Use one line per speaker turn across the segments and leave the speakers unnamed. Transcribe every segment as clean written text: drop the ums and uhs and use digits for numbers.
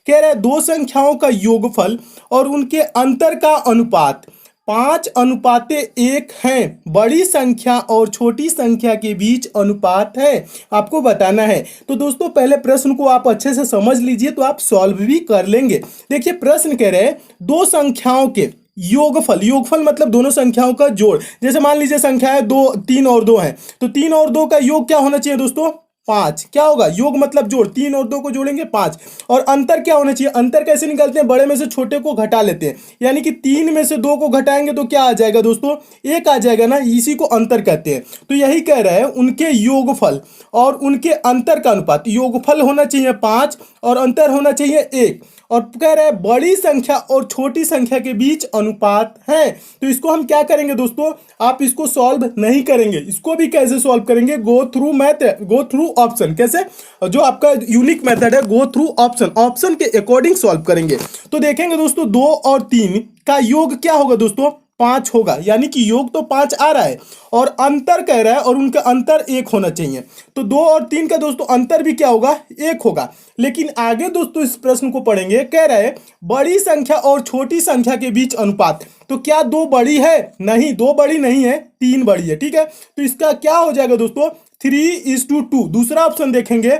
कह रहा है दो संख्याओं का योगफल और उनके अंतर का अनुपात 5:1 है। बड़ी संख्या और छोटी संख्या के बीच अनुपात है, आपको बताना है। तो दोस्तों पहले प्रश्न को आप अच्छे से समझ लीजिए तो आप सॉल्व भी कर लेंगे। देखिए प्रश्न कह रहे हैं दो संख्याओं के योगफल, योगफल मतलब दोनों संख्याओं का जोड़। जैसे मान लीजिए संख्याएं 3 और 2 हैं, तो 3 और 2 का योग क्या होना चाहिए दोस्तों? 5। क्या होगा? योग मतलब जोड़, 3 और 2 को जोड़ेंगे 5। और अंतर क्या होना चाहिए? अंतर कैसे निकालते हैं? बड़े में से छोटे को घटा लेते हैं, यानी कि 3 में से 2 को घटाएंगे तो क्या आ जाएगा दोस्तों? 1 आ जाएगा ना, इसी को अंतर कहते हैं। तो यही कह रहे हैं उनके योगफल और उनके अंतर का अनुपात, योगफल होना चाहिए 5 और अंतर होना चाहिए 1। और कह रहे हैं बड़ी संख्या और छोटी संख्या के बीच अनुपात है। तो इसको हम क्या करेंगे दोस्तों? आप इसको सॉल्व नहीं करेंगे, इसको भी कैसे सॉल्व करेंगे? Go through math, go through option. कैसे? जो आपका यूनिक मेथड है, गो थ्रू ऑप्शन, ऑप्शन के अकॉर्डिंग सॉल्व करेंगे। तो देखेंगे दोस्तों 2 और 3 का योग क्या होगा दोस्तों? 5 होगा, यानी कि योग तो 5 आ रहा है और अंतर कह रहा है और उनका अंतर 1 होना चाहिए। तो 2 और 3 का दोस्तों अंतर भी क्या होगा? 1 होगा। लेकिन आगे दोस्तों इस प्रश्न को पढ़ेंगे, कह रहा है बड़ी संख्या और छोटी संख्या के बीच अनुपात। तो क्या 2 बड़ी है? नहीं, 2 बड़ी नहीं है, 3 बड़ी है। ठीक है, तो इसका क्या हो जाएगा दोस्तों? 3:2। दूसरा ऑप्शन देखेंगे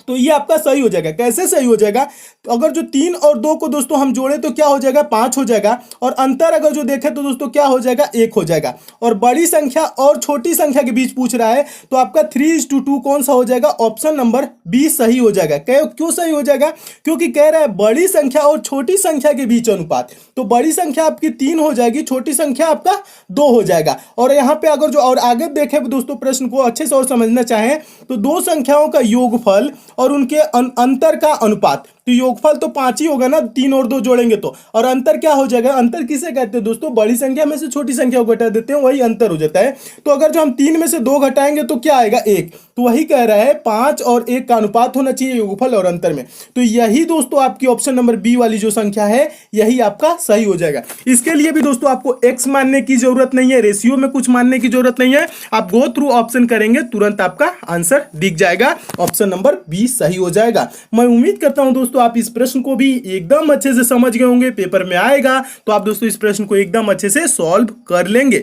तो ये आपका सही हो जाएगा। कैसे सही हो जाएगा? तो अगर जो 3 और 2 को दोस्तों हम जोड़े तो क्या हो जाएगा? 5 हो जाएगा। और अंतर अगर जो देखें तो दोस्तों क्या हो जाएगा? 1 हो जाएगा। और बड़ी संख्या और छोटी संख्या के बीच पूछ रहा है तो आपका 3:2 कौन सा हो जाएगा? ऑप्शन नंबर बी सही हो जाएगा। क्यों सही हो जाएगा? क्योंकि कह रहा है बड़ी संख्या और छोटी संख्या के बीच अनुपात। तो बड़ी संख्या आपकी 3 हो जाएगी, छोटी संख्या आपका 2 हो जाएगा। और यहाँ पे अगर जो और आगे देखें दोस्तों प्रश्न को अच्छे से और समझना चाहें तो दो संख्याओं का योगफल और उनके अंतर का अनुपात। तो योगफल तो 5 ही होगा ना, 3 और 2 जोड़ेंगे तो। और अंतर क्या हो जाएगा? अंतर किसे कहते हैं दोस्तों? बड़ी संख्या में से छोटी संख्या को घटा देते हैं, वही अंतर हो जाता है। तो अगर जो हम 3 में से 2 घटाएंगे तो क्या आएगा? 1। तो वही कह रहा है 5 और 1 का अनुपात होना चाहिए योगफल और अंतर में। तो यही दोस्तों आपकी ऑप्शन नंबर बी वाली जो संख्या है यही आपका सही हो जाएगा। इसके लिए भी दोस्तों आपको एक्स मानने की जरूरत नहीं है, रेशियो में कुछ मानने की जरूरत नहीं है। आप गो थ्रू ऑप्शन करेंगे तुरंत आपका आंसर दिख जाएगा, ऑप्शन नंबर बी सही हो जाएगा। मैं उम्मीद करता हूं दोस्तों आप इस प्रश्न को भी एकदम अच्छे से समझ गए होंगे, पेपर में आएगा तो आप दोस्तों इस प्रश्न को एकदम अच्छे से सॉल्व कर लेंगे।